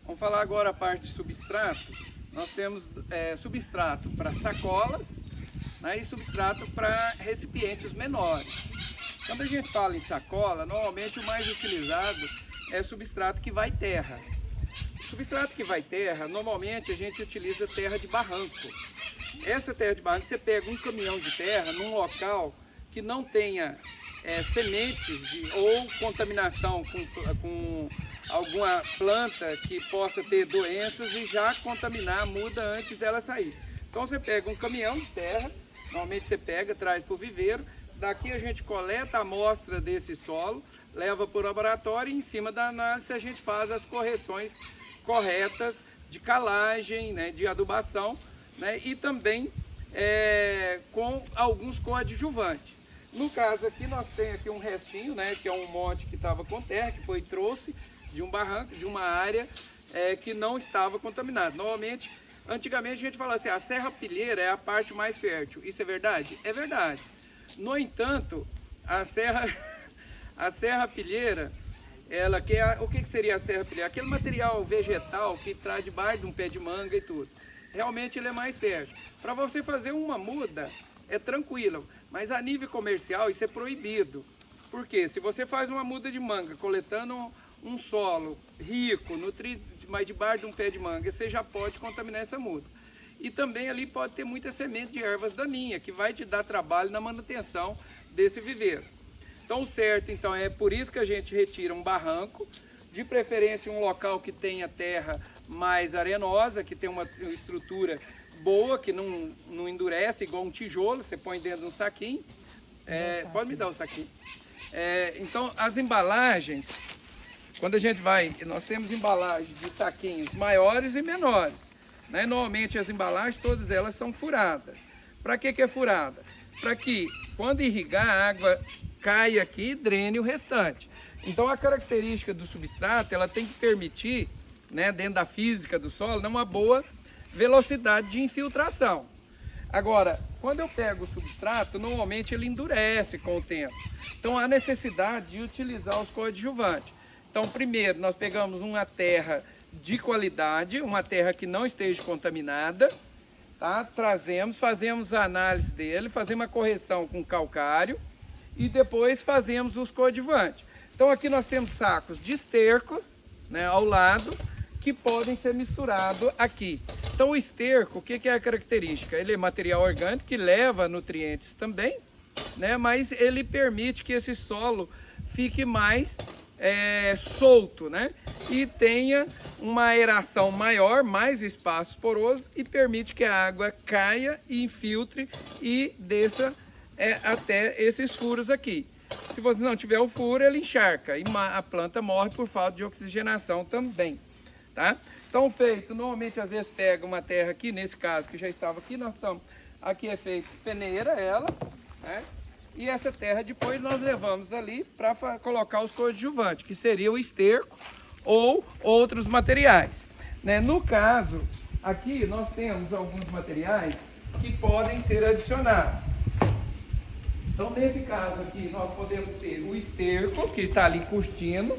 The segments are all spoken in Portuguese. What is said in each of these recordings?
Vamos falar agora a parte de substrato. Nós temos substrato para sacolas, né, e substrato para recipientes menores. Quando a gente fala em sacola, normalmente o mais utilizado é substrato que vai terra. Substrato que vai terra, normalmente a gente utiliza terra de barranco. Essa terra de barranco, você pega um caminhão de terra num local que não tenha sementes ou contaminação com alguma planta que possa ter doenças e já contaminar a muda antes dela sair. Então você pega um caminhão de terra, normalmente você pega, traz para o viveiro, daqui a gente coleta a amostra desse solo, leva para o laboratório e em cima da análise a gente faz as correções corretas de calagem, né, de adubação, né, e também com alguns coadjuvantes. No caso aqui nós temos aqui um restinho, né, que é um monte que estava com terra, que foi trouxe de um barranco, de uma área que não estava contaminada. Normalmente, antigamente a gente falava assim, a serrapilheira é a parte mais fértil. Isso é verdade? É verdade. No entanto, a serrapilheira, o que seria a serrapilheira? Aquele material vegetal que traz debaixo de um pé de manga e tudo. Realmente ele é mais fértil. Para você fazer uma muda, é tranquilo, mas a nível comercial isso é proibido. Porque se você faz uma muda de manga coletando um solo rico, nutrido, mas debaixo de um pé de manga, você já pode contaminar essa muda. E também ali pode ter muita semente de ervas daninhas, que vai te dar trabalho na manutenção desse viveiro. Então o certo, então, é por isso que a gente retira um barranco, de preferência um local que tenha terra mais arenosa, que tem uma estrutura boa, que não endurece igual um tijolo, você põe dentro de um saquinho. Pode me dar o saquinho. Então as embalagens, quando a gente vai, nós temos embalagens de saquinhos maiores e menores, né? Normalmente as embalagens, todas elas são furadas. Para que é furada? Para que quando irrigar a água caia aqui e drene o restante. Então a característica do substrato, ela tem que permitir, né, dentro da física do solo, uma boa velocidade de infiltração. Agora, quando eu pego o substrato, normalmente ele endurece com o tempo. Então há necessidade de utilizar os coadjuvantes. Então primeiro nós pegamos uma terra de qualidade, uma terra que não esteja contaminada, tá? Trazemos, fazemos a análise dele, fazemos a correção com calcário e depois fazemos os coadjuvantes. Então aqui nós temos sacos de esterco, né, ao lado, que podem ser misturados aqui. Então o esterco, o que é a característica? Ele é material orgânico que leva nutrientes também, né, mas ele permite que esse solo fique mais solto, né, e tenha uma aeração maior, mais espaço poroso e permite que a água caia e infiltre e desça até esses furos aqui. Se você não tiver o furo, ele encharca e a planta morre por falta de oxigenação também, tá? Então feito, normalmente às vezes pega uma terra aqui, nesse caso que já estava aqui, nós estamos, aqui é feito peneira ela, né? E essa terra depois nós levamos ali para colocar os coadjuvantes, que seria o esterco ou outros materiais, né? No caso, aqui nós temos alguns materiais que podem ser adicionados. Então nesse caso aqui nós podemos ter o esterco, que está ali curtindo.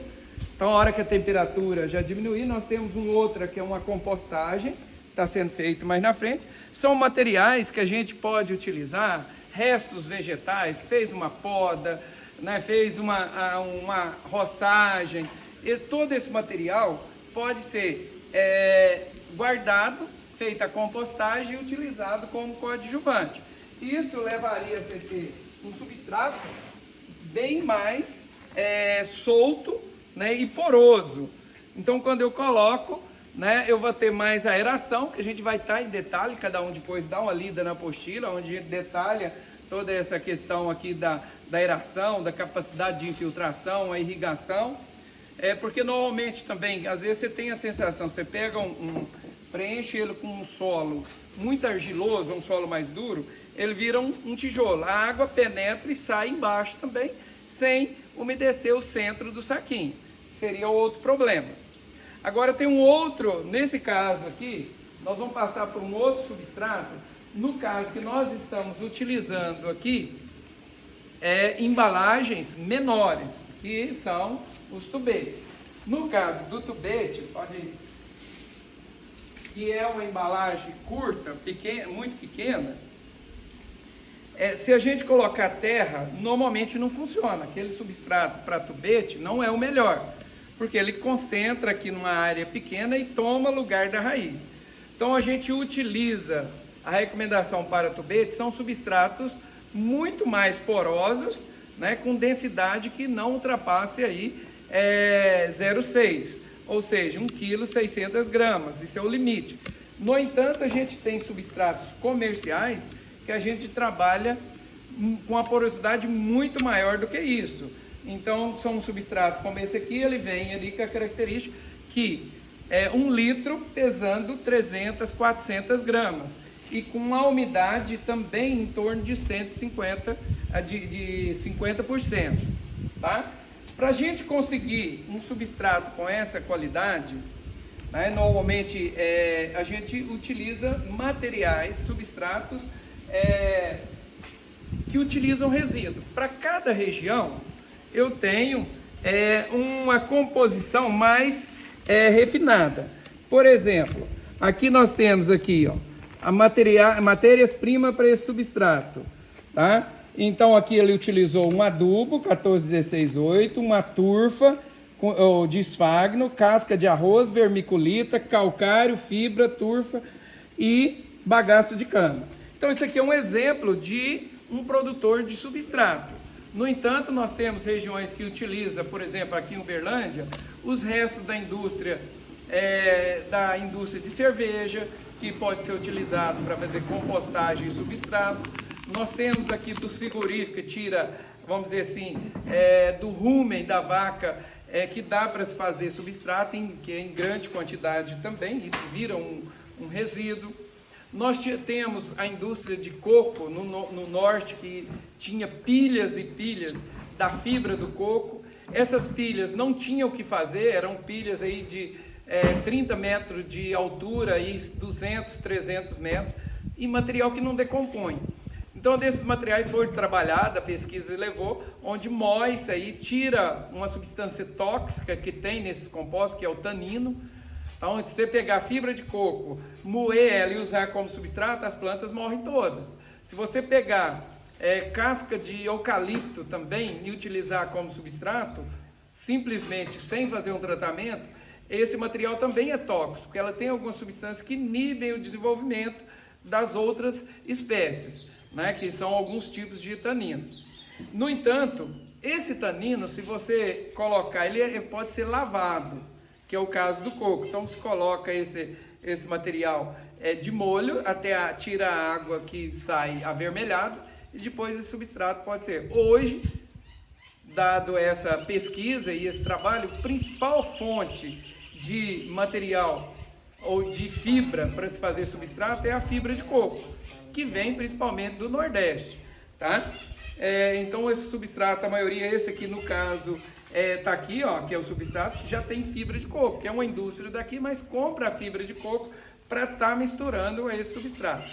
Então a hora que a temperatura já diminuir, nós temos um outro que é uma compostagem, que está sendo feito mais na frente. São materiais que a gente pode utilizar, restos vegetais, fez uma poda, né, fez uma roçagem, e todo esse material pode ser guardado, feita a compostagem e utilizado como coadjuvante. Isso levaria a ter um substrato bem mais solto, né, e poroso. Então quando eu coloco, né, eu vou ter mais aeração, que a gente vai estar em detalhe, cada um depois dá uma lida na apostila, onde a gente detalha toda essa questão aqui da aeração, da capacidade de infiltração, a irrigação. Porque normalmente também, às vezes você tem a sensação, você pega preenche ele com um solo muito argiloso, um solo mais duro, ele vira um tijolo. A água penetra e sai embaixo também, sem umedecer o centro do saquinho. Seria outro problema. Agora tem um outro, nesse caso aqui, nós vamos passar por um outro substrato. No caso que nós estamos utilizando aqui, embalagens menores, que são os tubetes. No caso do tubete, pode que é uma embalagem curta, pequena, muito pequena, se a gente colocar terra, normalmente não funciona. Aquele substrato para tubete não é o melhor, porque ele concentra aqui numa área pequena e toma lugar da raiz. Então a gente utiliza, a recomendação para tubete são substratos muito mais porosos, né, com densidade que não ultrapasse aí 0,6, ou seja, 1,6 kg, isso é o limite. No entanto, a gente tem substratos comerciais que a gente trabalha com uma porosidade muito maior do que isso. Então, são um substrato como esse aqui, ele vem ali com a característica que é 1 litro pesando 300, 400 gramas. E com uma umidade também em torno de 150, de 50%. Tá? Para a gente conseguir um substrato com essa qualidade, né, normalmente a gente utiliza materiais, substratos que utilizam resíduo. Para cada região, eu tenho uma composição mais refinada. Por exemplo, aqui nós temos aqui, ó, matérias-primas para esse substrato, tá? Então aqui ele utilizou um adubo 14,16,8, uma turfa de esfagno, casca de arroz, vermiculita, calcário, fibra, turfa e bagaço de cana. Então isso aqui é um exemplo de um produtor de substrato. No entanto, nós temos regiões que utilizam, por exemplo, aqui em Uberlândia, os restos da indústria de cerveja, que pode ser utilizado para fazer compostagem e substrato. Nós temos aqui do frigorífico, que tira, vamos dizer assim, do rumen da vaca, que dá para se fazer substrato, que é em grande quantidade também, isso vira um resíduo. Nós temos a indústria de coco no norte, que tinha pilhas e pilhas da fibra do coco. Essas pilhas não tinham o que fazer, eram pilhas aí de 30 metros de altura e 200, 300 metros, e material que não decompõe. Então, desses materiais foi trabalhada, a pesquisa levou, onde moe isso aí, tira uma substância tóxica que tem nesses compostos, que é o tanino. Então, se você pegar fibra de coco, moer ela e usar como substrato, as plantas morrem todas. Se você pegar casca de eucalipto também e utilizar como substrato, simplesmente sem fazer um tratamento, esse material também é tóxico, porque ela tem algumas substâncias que inibem o desenvolvimento das outras espécies, né, que são alguns tipos de tanino. No entanto, esse tanino, se você colocar, ele pode ser lavado, que é o caso do coco. Então, você coloca esse material de molho, até tira a água que sai avermelhado, e depois esse substrato pode ser. Hoje, dado essa pesquisa e esse trabalho, a principal fonte de material ou de fibra para se fazer substrato é a fibra de coco, que vem principalmente do Nordeste, tá? Então esse substrato, a maioria, esse aqui no caso, tá aqui, ó, que é o substrato, que já tem fibra de coco, que é uma indústria daqui, mas compra a fibra de coco para estar misturando esse substrato.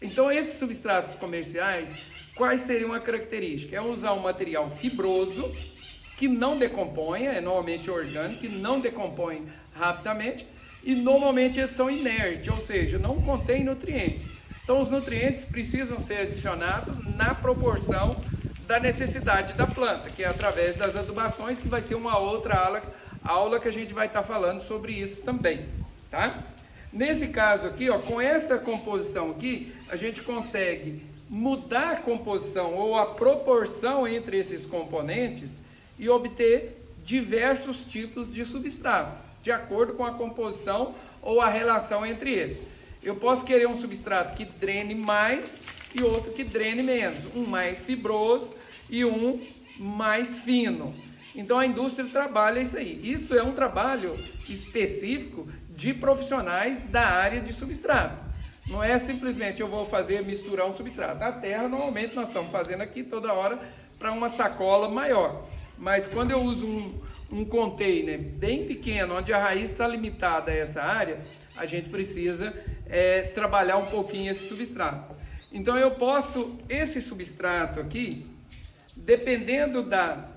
Então esses substratos comerciais, quais seriam a característica? É usar um material fibroso, que não decompõe, normalmente orgânico, que não decompõe rapidamente, e normalmente eles são inertes, ou seja, não contém nutrientes. Então os nutrientes precisam ser adicionados na proporção da necessidade da planta, que é através das adubações, que vai ser uma outra aula que a gente vai estar falando sobre isso também, tá? Nesse caso aqui, ó, com essa composição aqui, a gente consegue mudar a composição ou a proporção entre esses componentes e obter diversos tipos de substrato, de acordo com a composição ou a relação entre eles. Eu posso querer um substrato que drene mais e outro que drene menos, um mais fibroso e um mais fino. Então a indústria trabalha isso aí. Isso é um trabalho específico de profissionais da área de substrato. Não é simplesmente eu vou misturar um substrato. A terra normalmente nós estamos fazendo aqui toda hora para uma sacola maior. Mas quando eu uso um container bem pequeno, onde a raiz está limitada a essa área, a gente precisa trabalhar um pouquinho esse substrato. Então eu posso, esse substrato aqui, dependendo da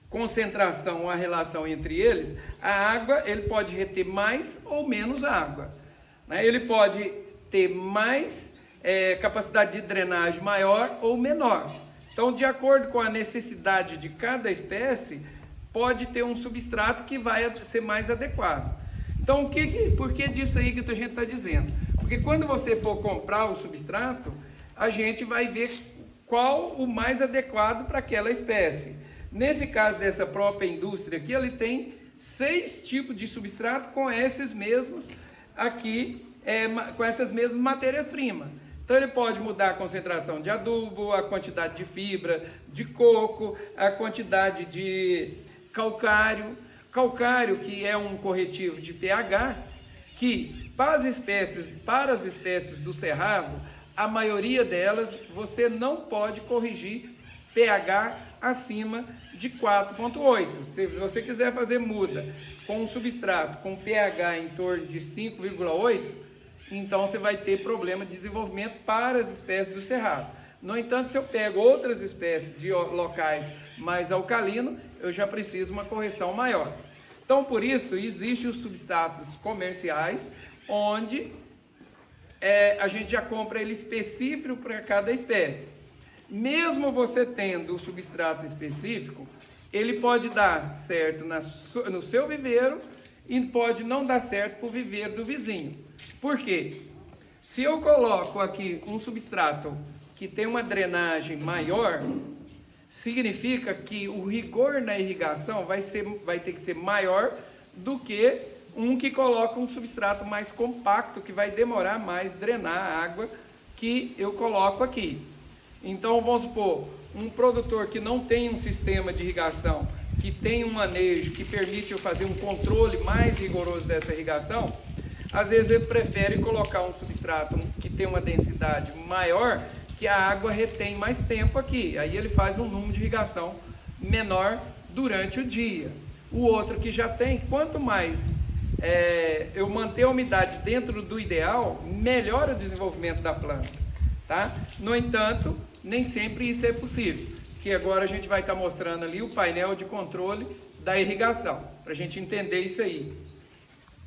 concentração ou a relação entre eles, a água ele pode reter mais ou menos água. né? Ele pode ter mais capacidade de drenagem maior ou menor. Então, de acordo com a necessidade de cada espécie, pode ter um substrato que vai ser mais adequado. Então, por que disso aí que a gente está dizendo? Porque quando você for comprar o substrato, a gente vai ver qual o mais adequado para aquela espécie. Nesse caso dessa própria indústria aqui, ele tem 6 tipos de substrato com esses mesmos aqui, com essas mesmas matérias-primas. Então ele pode mudar a concentração de adubo, a quantidade de fibra de coco, a quantidade de calcário. Calcário, que é um corretivo de pH, que para as espécies do cerrado, a maioria delas você não pode corrigir pH acima de 4,8. Se você quiser fazer muda com um substrato com pH em torno de 5,8, então você vai ter problema de desenvolvimento para as espécies do cerrado. No entanto, se eu pego outras espécies de locais mais alcalinos, eu já preciso uma correção maior. Então, por isso, existem os substratos comerciais, onde a gente já compra ele específico para cada espécie. Mesmo você tendo o substrato específico, ele pode dar certo no seu viveiro e pode não dar certo para o viveiro do vizinho. Por quê? Se eu coloco aqui um substrato que tem uma drenagem maior, significa que o rigor na irrigação vai ter que ser maior do que um que coloca um substrato mais compacto, que vai demorar mais drenar a água que eu coloco aqui. Então, vamos supor, um produtor que não tem um sistema de irrigação, que tem um manejo que permite eu fazer um controle mais rigoroso dessa irrigação, às vezes ele prefere colocar um substrato que tem uma densidade maior, que a água retém mais tempo aqui. Aí ele faz um número de irrigação menor durante o dia. O outro que já tem, quanto mais eu manter a umidade dentro do ideal, melhora o desenvolvimento da planta, tá? No entanto, nem sempre isso é possível, que agora a gente vai estar mostrando ali o painel de controle da irrigação, para a gente entender isso aí.